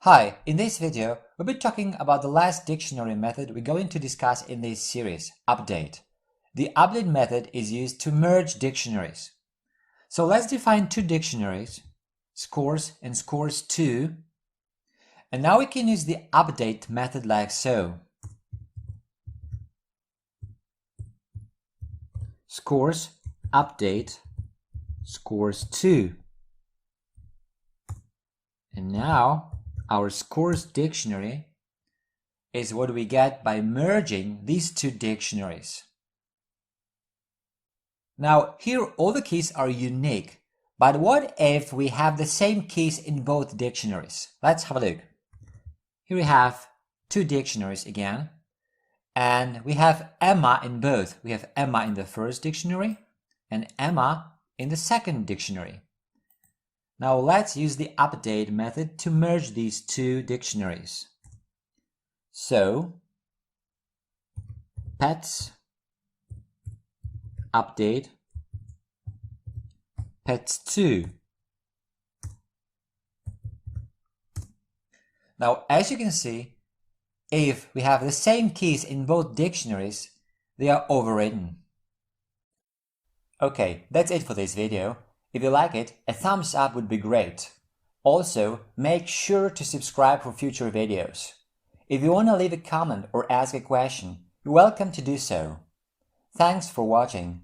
Hi, in this video, we'll be talking about the last dictionary method we're going to discuss in this series, update. The update method is used to merge dictionaries. So let's define two dictionaries, Scores and Scores2, and now we can use the update method like so. Scores update Scores2. And now our Scores dictionary is what we get by merging these two dictionaries. Now here all the keys are unique, but what if we have the same keys in both dictionaries? Let's have a look. Here we have two dictionaries again, and we have Emma in both. We have Emma in the first dictionary and Emma in the second dictionary. Now let's use the update method to merge these two dictionaries. So, pets update pets2. Now, as you can see, if we have the same keys in both dictionaries, they are overwritten. Okay, that's it for this video. If you like it, a thumbs up would be great. Also, make sure to subscribe for future videos. If you want to leave a comment or ask a question, you're welcome to do so. Thanks for watching.